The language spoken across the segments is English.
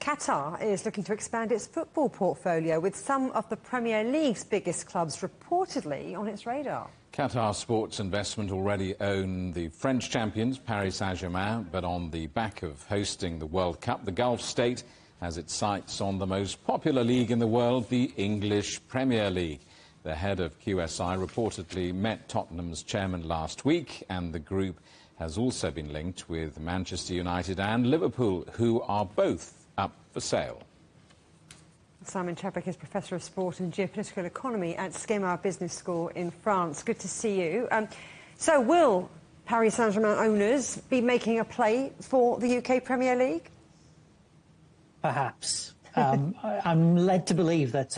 Qatar is looking to expand its football portfolio with some of the Premier League's biggest clubs reportedly on its radar. Qatar Sports Investment already own the French champions, Paris SaintGermain, but on the back of hosting the World Cup, the Gulf state has its sights on the most popular league in the world, the English Premier League. The head of QSI reportedly met Tottenham's chairman last week, and the group has also been linked with Manchester United and Liverpool, who are both up for sale. Simon Chadwick is Professor of Sport and Geopolitical Economy at Skema Business School in France. Good to see you. So will Paris Saint-Germain owners be making a play for the UK Premier League? Perhaps. I'm led to believe that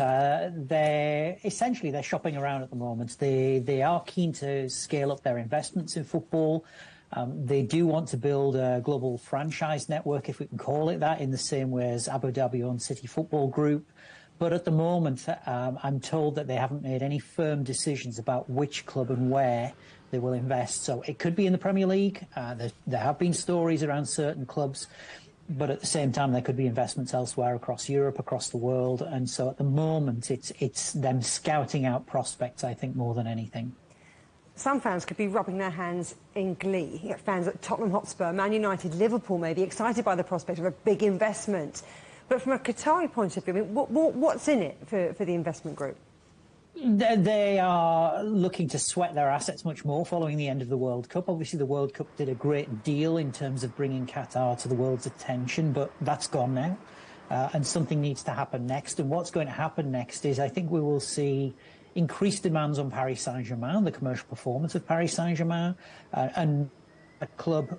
they're shopping around at the moment. They are keen to scale up their investments in football. They do want to build a global franchise network, if we can call it that, in the same way as Abu Dhabi owns City Football Group. But at the moment, I'm told that they haven't made any firm decisions about which club and where they will invest. So it could be in the Premier League. There have been stories around certain clubs. But at the same time, there could be investments elsewhere across Europe, across the world. And so at the moment, it's them scouting out prospects, I think, more than anything. Some fans could be rubbing their hands in glee. You get fans at Tottenham Hotspur, Man United, Liverpool may be excited by the prospect of a big investment. But from a Qatari point of view, I mean, what's in it for the investment group? They are looking to sweat their assets much more following the end of the World Cup. Obviously, the World Cup did a great deal in terms of bringing Qatar to the world's attention, but that's gone now. And something needs to happen next. And what's going to happen next is I think we will see increased demands on Paris Saint-Germain, the commercial performance of Paris Saint-Germain, and a club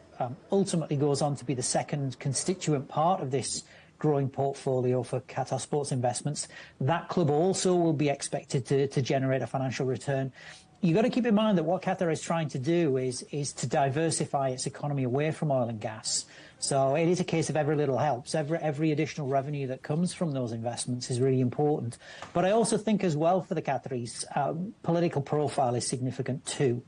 ultimately goes on to be the second constituent part of this growing portfolio for Qatar Sports Investments. That club also will be expected to generate a financial return. You've got to keep in mind that what Qatar is trying to do is to diversify its economy away from oil and gas. So it is a case of every little helps. Every additional revenue that comes from those investments is really important. But I also think as well for the Qataris, political profile is significant too.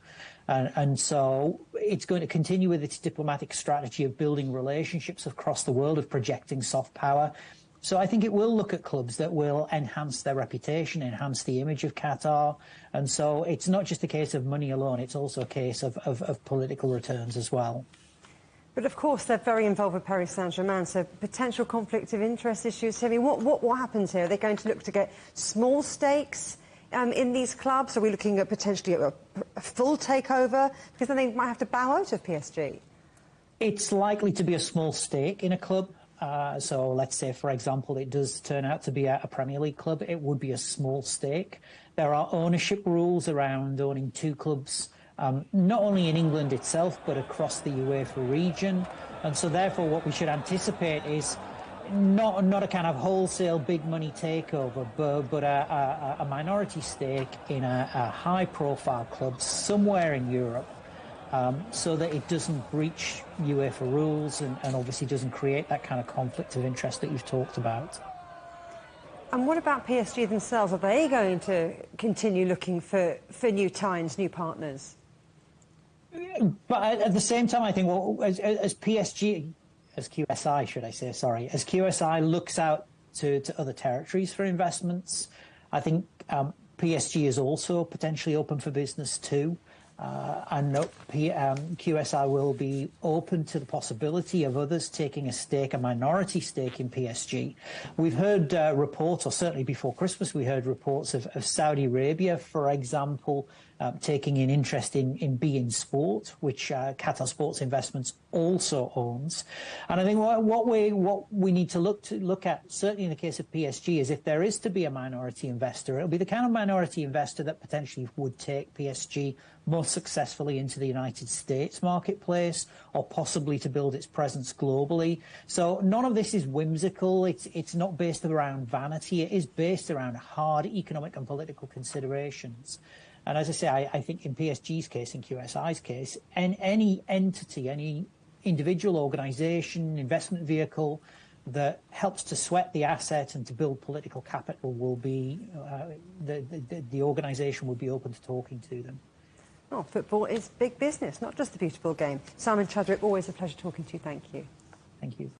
And so it's going to continue with its diplomatic strategy of building relationships across the world, of projecting soft power. So I think it will look at clubs that will enhance their reputation, enhance the image of Qatar. And so it's not just a case of money alone, it's also a case of political returns as well. But of course they're very involved with Paris Saint-Germain, so potential conflict of interest issues. I mean, what happens here? Are they going to look to get small stakes in these clubs? Are we looking at potentially a full takeover? Because then they might have to bow out of PSG. It's likely to be a small stake in a club. So let's say, for example, it does turn out to be a Premier League club. It would be a small stake. There are ownership rules around owning two clubs, not only in England itself, but across the UEFA region. And so therefore what we should anticipate is not a kind of wholesale big money takeover, but a minority stake in a high-profile club somewhere in Europe, so that it doesn't breach UEFA rules and obviously doesn't create that kind of conflict of interest that you've talked about. And what about PSG themselves? Are they going to continue looking for new ties, new partners? But at the same time, I think, well, as QSI, should I say, sorry, as QSI looks out to other territories for investments, I think PSG is also potentially open for business too. And QSI will be open to the possibility of others taking a minority stake in PSG. We've heard reports, or certainly before Christmas, we heard reports of Saudi Arabia, for example, taking an interest in beIN Sport, which Qatar Sports Investments also owns. And I think what we need to look at, certainly in the case of PSG, is if there is to be a minority investor, it'll be the kind of minority investor that potentially would take PSG more successfully into the United States marketplace, or possibly to build its presence globally. So none of this is whimsical. It's not based around vanity. It is based around hard economic and political considerations. And as I say, I think in PSG's case, in QSI's case, any entity, any individual organisation, investment vehicle that helps to sweat the asset and to build political capital will be, the organisation will be open to talking to them. Oh, football is big business, not just a beautiful game. Simon Chadwick, always a pleasure talking to you. Thank you. Thank you.